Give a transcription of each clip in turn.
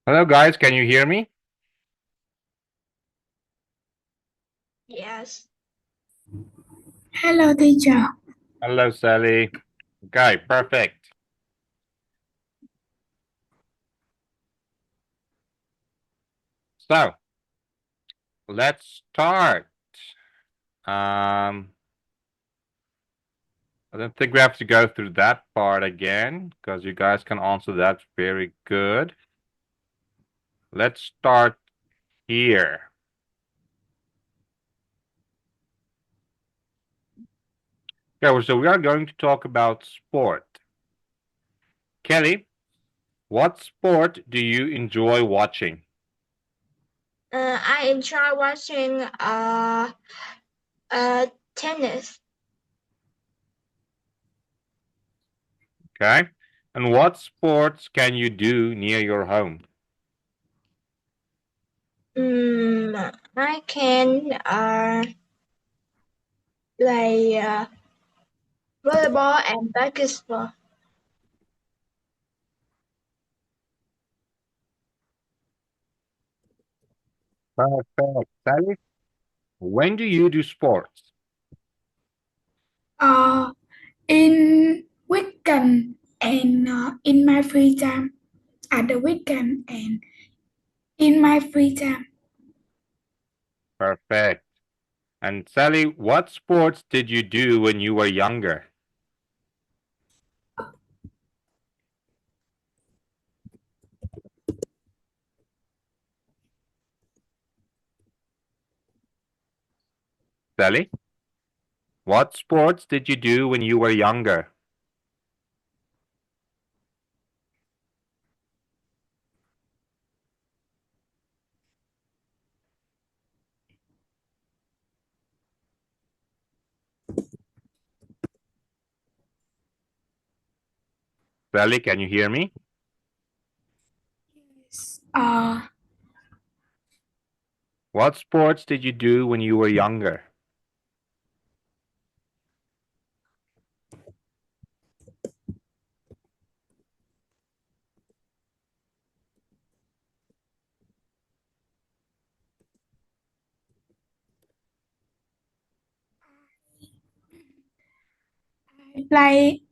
Hello, guys. Can you hear me? Yes. Hello, teacher. Hello, Sally. Okay, perfect. So let's start. Um, I don't think we have to go through that part again because you guys can answer that very good. Let's start here. Okay, so we are going to talk about sport. Kelly, what sport do you enjoy watching? I enjoy watching tennis. Okay. And what sports can you do near your home? I can play volleyball and basketball. Perfect. Sally, when do you do sports? Uh, in weekend and in my free time, at the weekend and in my free time, Perfect. And Sally, what sports did you do when you were younger? Sally, what sports did you do when you were younger? Sally, can you hear me? uh, What sports did you do when you were younger? I play.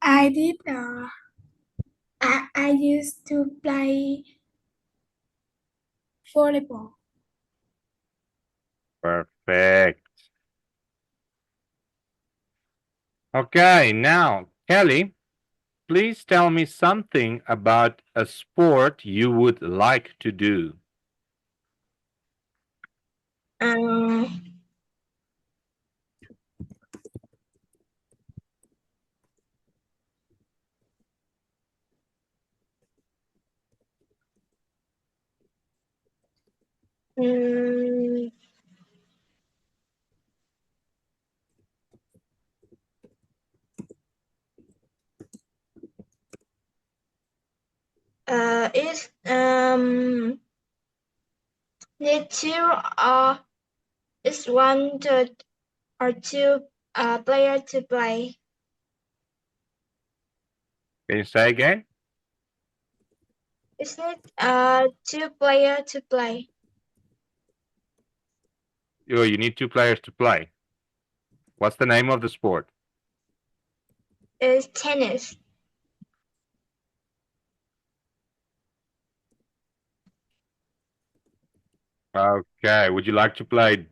I did. I used to play volleyball. Perfect. Okay, now, Kelly, please tell me something about a sport you would like to do. Um, mm, is need two is one to, or two player to play. Can you say again? Is need two player to play. Oh, you need two players to play. What's the name of the sport? Is tennis. Okay, would you like to play?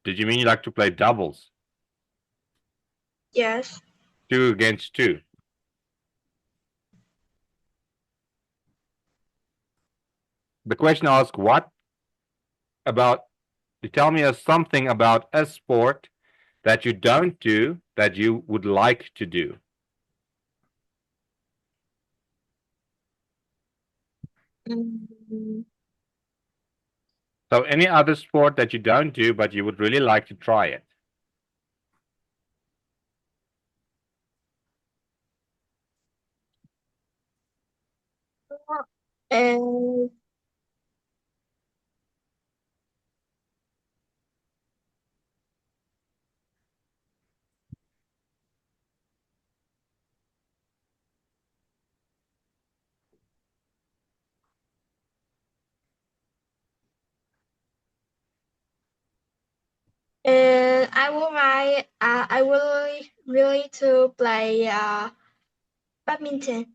Did you mean you like to play doubles? Yes. Two against two. The question asks what about, you tell me something about a sport that you don't do that you would like to do. Mm, So any other sport that you don't do but you would really like to try it. and And I will really to play badminton.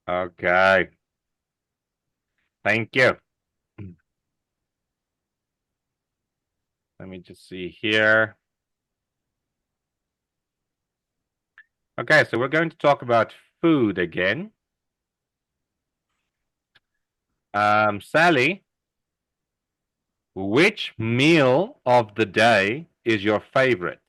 Okay. Thank you. Let me just see here. Okay, so we're going to talk about food again. Sally, which meal of the day is your favorite?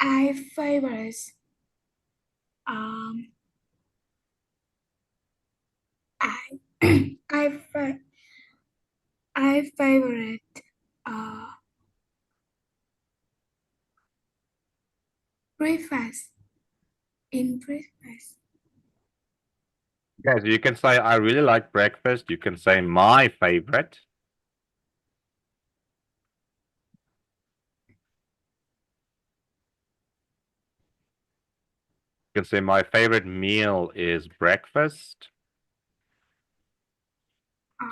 I favorite um I I favorite uh breakfast in breakfast. Okay, so you can say I really like breakfast. You can say my favorite. You can say my favorite meal is breakfast.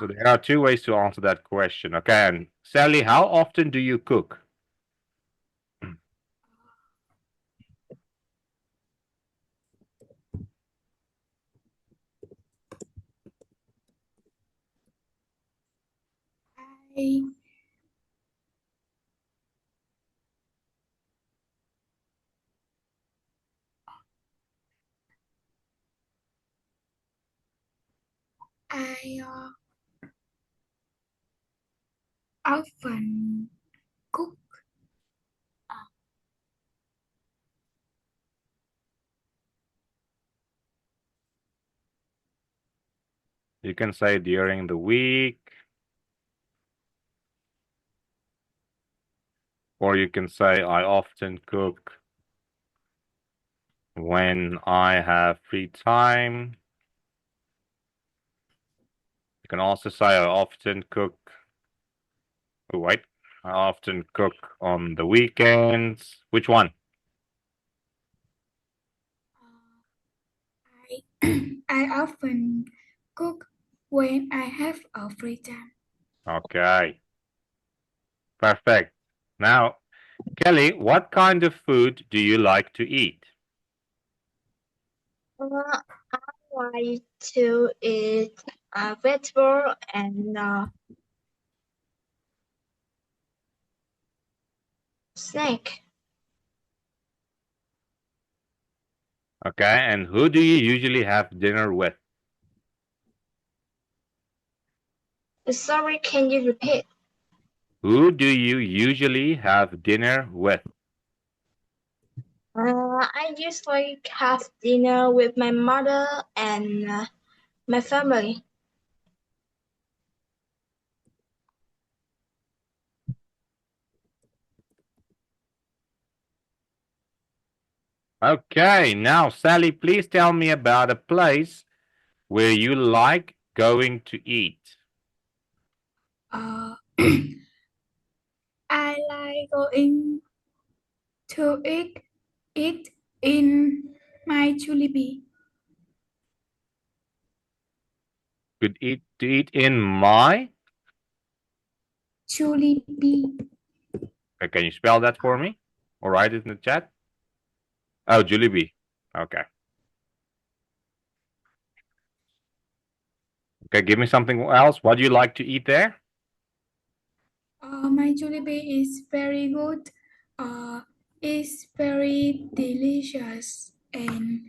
So there are two ways to answer that question. Okay, and Sally, how often do you cook? I I often cook You can say during the week, or you can say I often cook when I have free time. You can also say I often cook. Oh, wait, I often cook on the weekends. Which one? I often cook when I have a free time. Okay, perfect. Now, Kelly, what kind of food do you like to eat? I like to eat vegetable and snack. Okay, and who do you usually have dinner with? Sorry, can you repeat? Who do you usually have dinner with? I usually have dinner with my mother and my family. Okay, now, Sally, please tell me about a place where you like going to eat. Uh, I like going to eat in my Jollibee. Could eat to eat in my. Jollibee. Okay, can you spell that for me? Or write it in the chat? Oh, Jollibee. Okay. Okay, give me something else. What do you like to eat there? My Jollibee is very good. It's very delicious and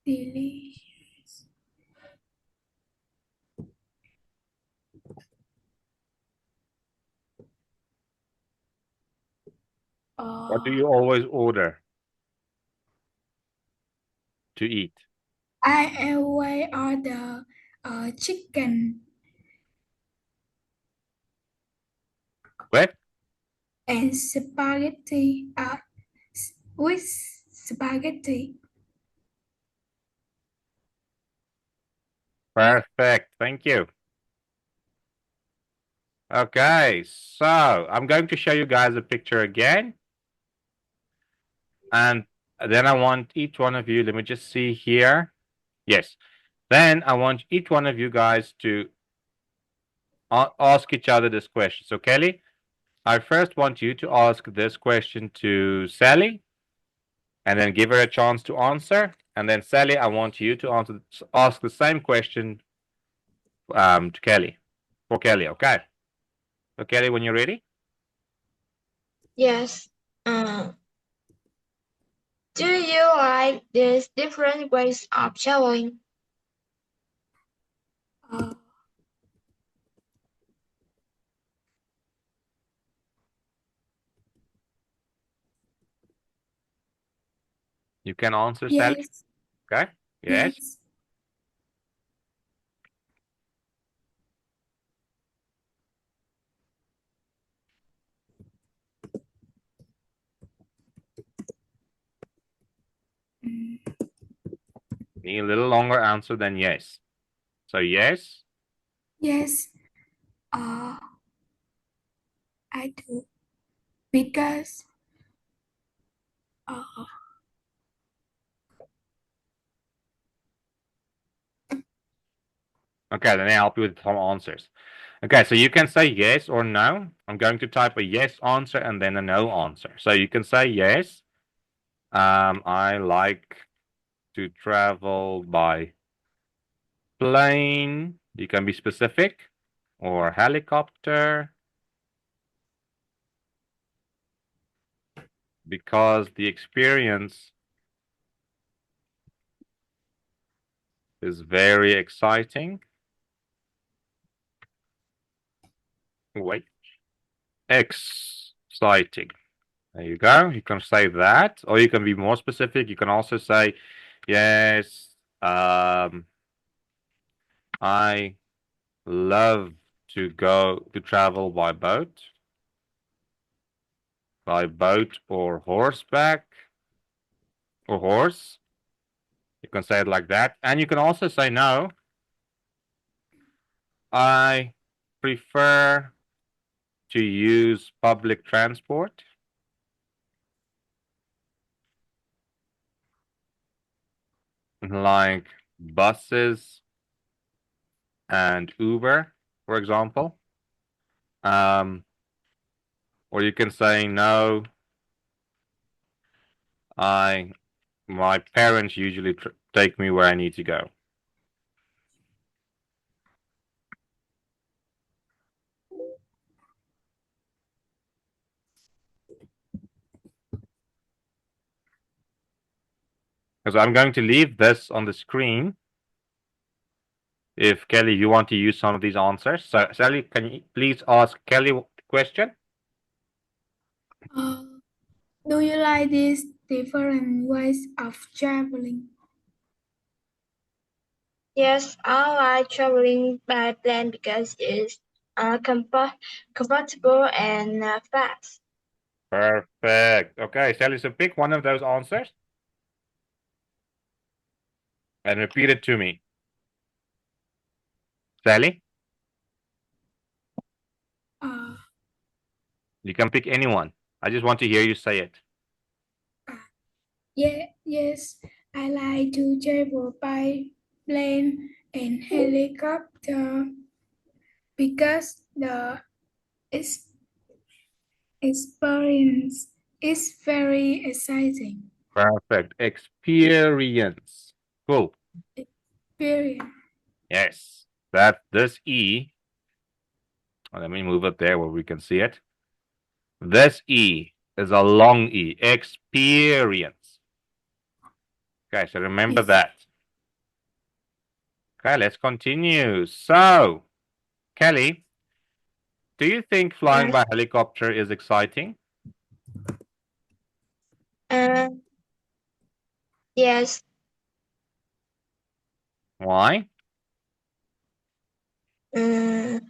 delicious. What do Uh, you always order to eat? I always order chicken What? and spaghetti with spaghetti. Perfect. Thank you. Okay, so I'm going to show you guys a picture again. And then I want each one of you, let me just see here. Yes. Then I want each one of you guys to ask each other this question. So Kelly, I first want you to ask this question to Sally and then give her a chance to answer. And then Sally, I want you to ask the same question to Kelly. For Kelly, okay? So Kelly, when you're ready? Yes. Do you like these different ways of traveling? Uh, You can answer, Sally. yes, Okay? Yes. yes, mm, Need a little longer answer than yes. So yes. yes. Uh, I do because uh, Okay, then I help you with some answers. Okay, so you can say yes or no. I'm going to type a yes answer and then a no answer. So you can say yes. I like to travel by plane. You can be specific, or helicopter, because the experience is very exciting. Wait, exciting. There you go. You can say that, or you can be more specific. You can also say, yes, I love to go to travel by boat or horseback or horse. You can say it like that. And you can also say, no, I prefer to use public transport, like buses and Uber, for example. Or you can say, no, my parents usually take me where I need to go. Because I'm going to leave this on the screen. If Kelly, you want to use some of these answers. So Sally, can you please ask Kelly the question? uh, do you like these different ways of traveling? Yes, I like traveling by plane because it's comfortable and fast. Perfect. Okay, Sally, so pick one of those answers and repeat it to me. Sally, Uh, you can pick anyone. I just want to hear you say it. yeah, yes, I like to travel by plane and helicopter because the ex- experience is very exciting. Perfect. Experience. Cool. Experience. Yes. That this E. Let me move it there where we can see it. This E is a long E. Experience. Okay, so remember Yes. that. Okay, let's continue. So, Kelly, do you think flying Yes. by helicopter is exciting? Uh, yes. Why? Um,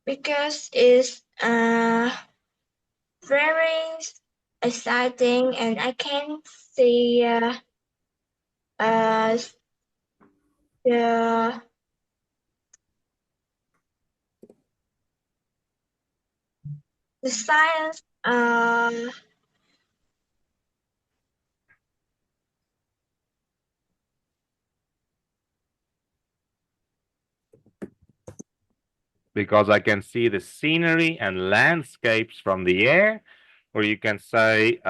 because it's very exciting, and I can see the science Because I can see the scenery and landscapes from the air, or you can say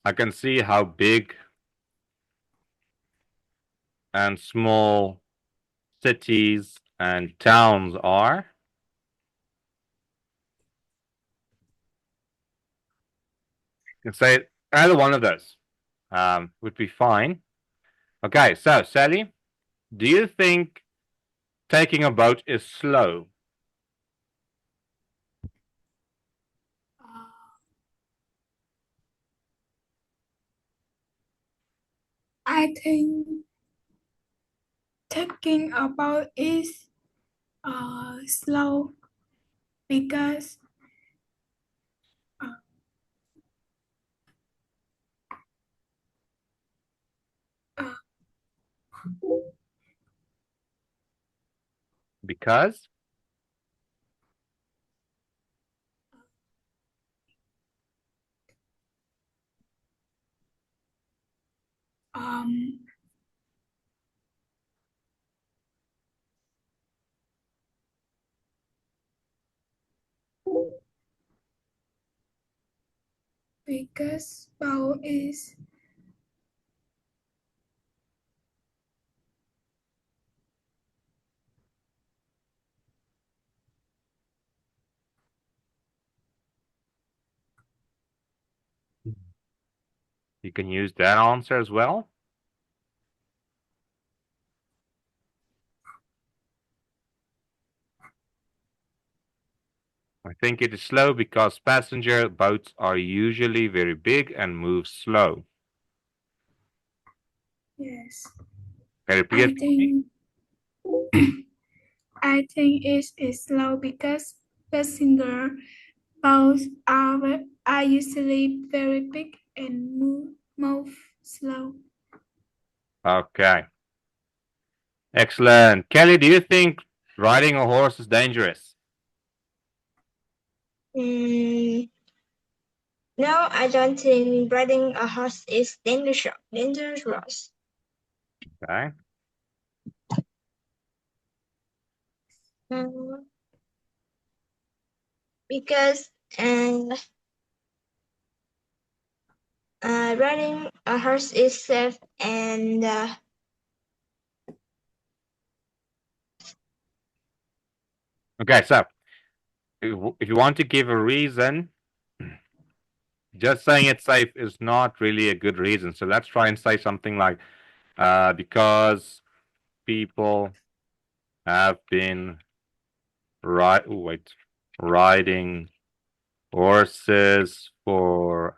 I can see how big and small cities and towns are. You can say either one of those would be fine. Okay, so Sally, do you think taking a boat is slow? I think taking a boat is slow because uh, uh, Because um, because boat is you can use that answer as well. I think it is slow because passenger boats are usually very big and move slow. yes. Can you repeat I it for me? think I think it is slow because passenger boats are usually very big and move slow. Okay. Excellent. Kelly, do you think riding a horse is dangerous? mm, no, I don't think riding a horse is dangerous. Okay. Mm, because uh, riding a horse is safe and Okay, so if you want to give a reason, just saying it's safe is not really a good reason. So let's try and say something like, because people have been riding horses for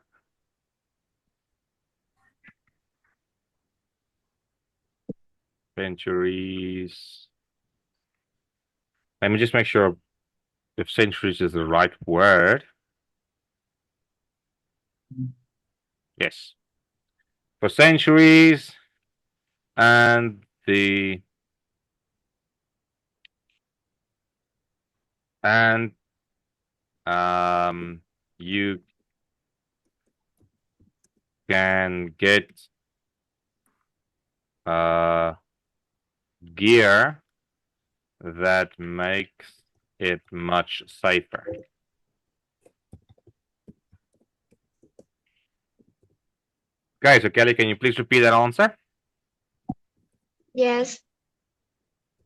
centuries. Let me just make sure if centuries is the right word. Yes. For centuries and and you can get gear that makes it much safer. Okay, so Kelly, can you please repeat that answer? yes.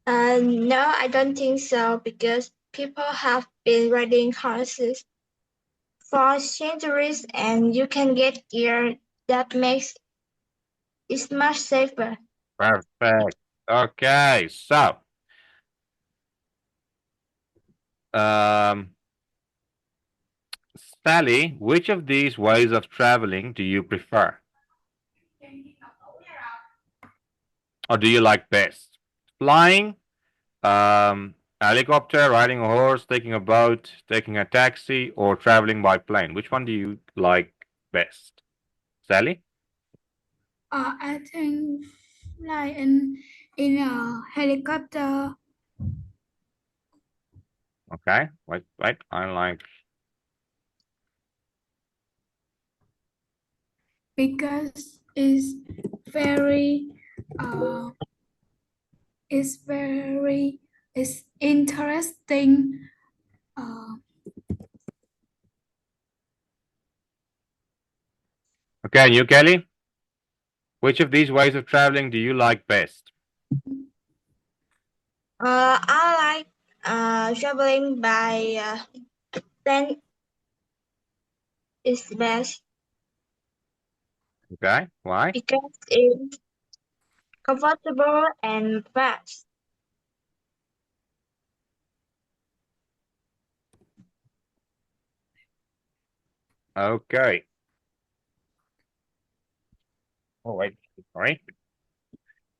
No, I don't think so because people have been riding horses for centuries and you can get gear that makes it much safer. Perfect. Okay, so um, Sally, which of these ways of traveling do you prefer? Or do you like best? Flying, Helicopter, riding a horse, taking a boat, taking a taxi, or traveling by plane. Which one do you like best? Sally? I think fly in a helicopter Okay, wait. I like. because very uh it's interesting. Uh, Okay, and you, Kelly? Which of these ways of traveling do you like best? I like traveling by plane is best Okay, why? because it's comfortable and fast. Okay. Oh, wait, sorry.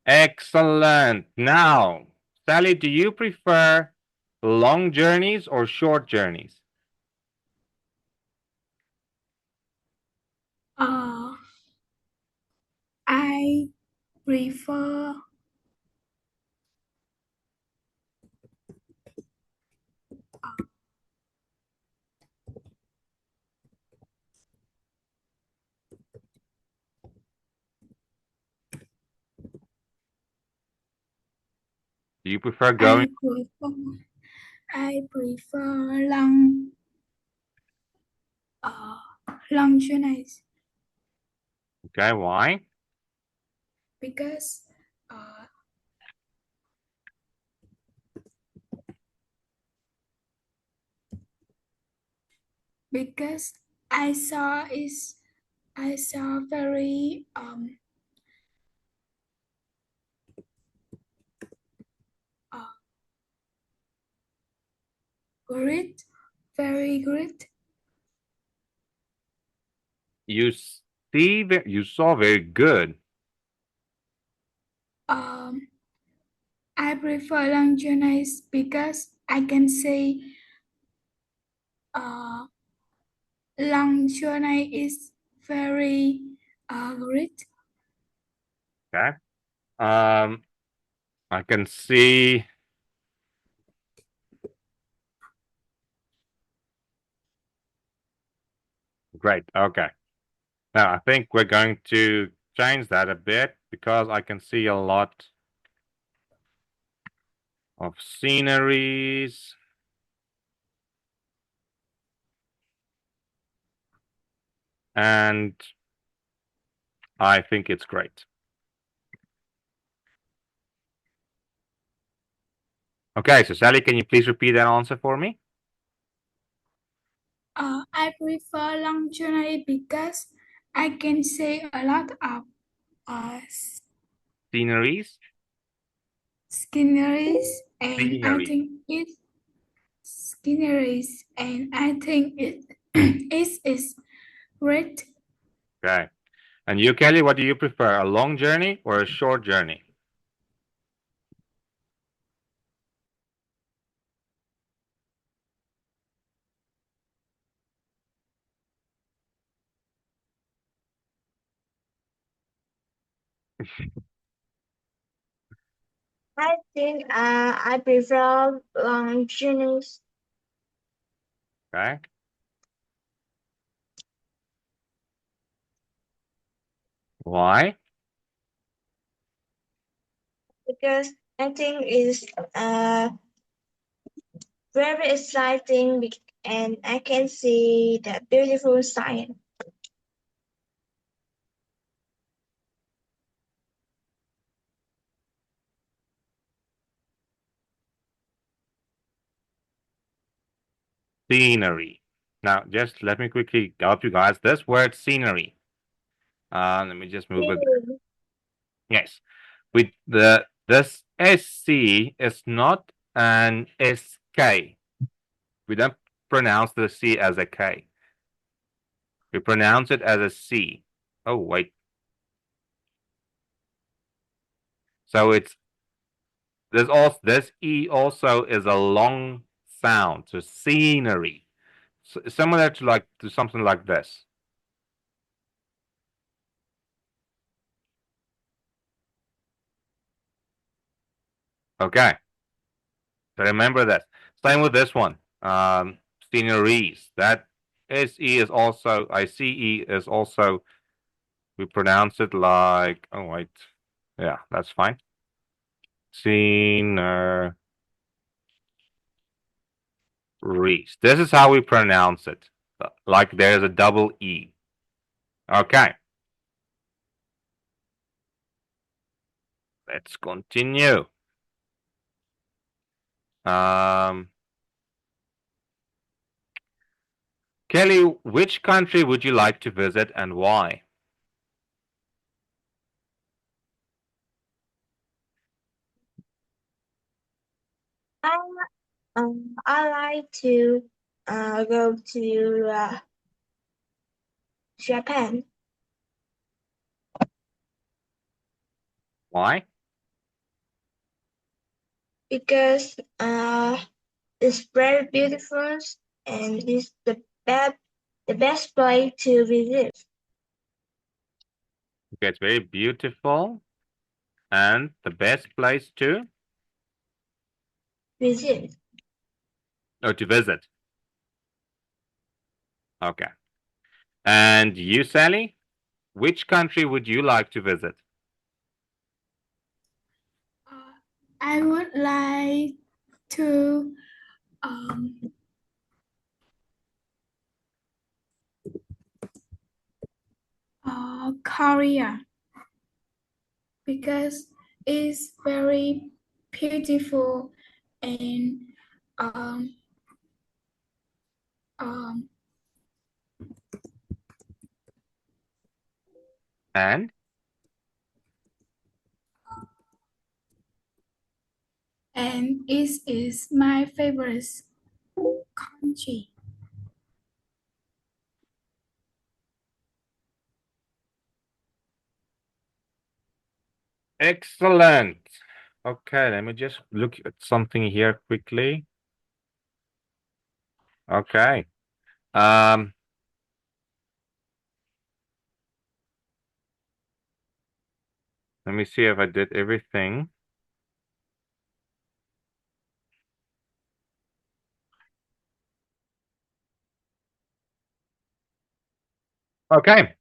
Excellent. Now, Sally, do you prefer long journeys or short journeys? uh, I prefer Do you prefer going? I prefer I prefer uh long journeys Okay, why? because uh because I saw very uh, great, very great. You you saw very good. Um, I prefer long journeys because I can say uh, long journey is very great. Okay. Um, I can see. Great. Okay. Now I think we're going to change that a bit because I can see a lot of sceneries and I think it's great. Okay, so Sally, can you please repeat that answer for me? I prefer long journey because I can say a lot of uh, Sceneries? sceneries, and I Scenery. think it sceneries, and I think it is great. Okay. And you, Kelly, what do you prefer, a long journey or a short journey? I think I prefer long journeys Okay. Why? because I think it's very exciting and I can see the beautiful sight. Scenery. Now, just let me quickly help you guys. This word scenery. Let me just move it. Yes. With this SC is not an SK. We don't pronounce the C as a K. We pronounce it as a C. Oh, wait. So it's This E also is a long sound. So scenery. Similar to something like this. Okay. So remember this. Same with this one. Sceneries. That SE is also ICE is also, we pronounce it like, oh wait. Yeah, that's fine. Sceneries. This is how we pronounce it. Like there's a double E. Okay. Let's continue. Kelly, which country would you like to visit and why? I I like to go to Japan Why? because it's very beautiful and it's the best place to visit. Okay, it's very beautiful and the best place to Visit. to visit. Okay. And you, Sally, which country would you like to visit? I would like to Korea because it's very beautiful and um, um, And it is my favorite country. excellent. Okay, let me just look at something here quickly. Okay. Um, let me see if I did everything. Okay.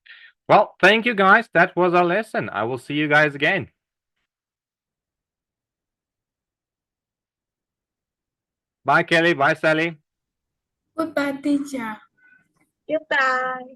Well, thank you guys. That was our lesson. I will see you guys again. Bye, Kelly. Bye, Sally. Goodbye, teacher. Goodbye.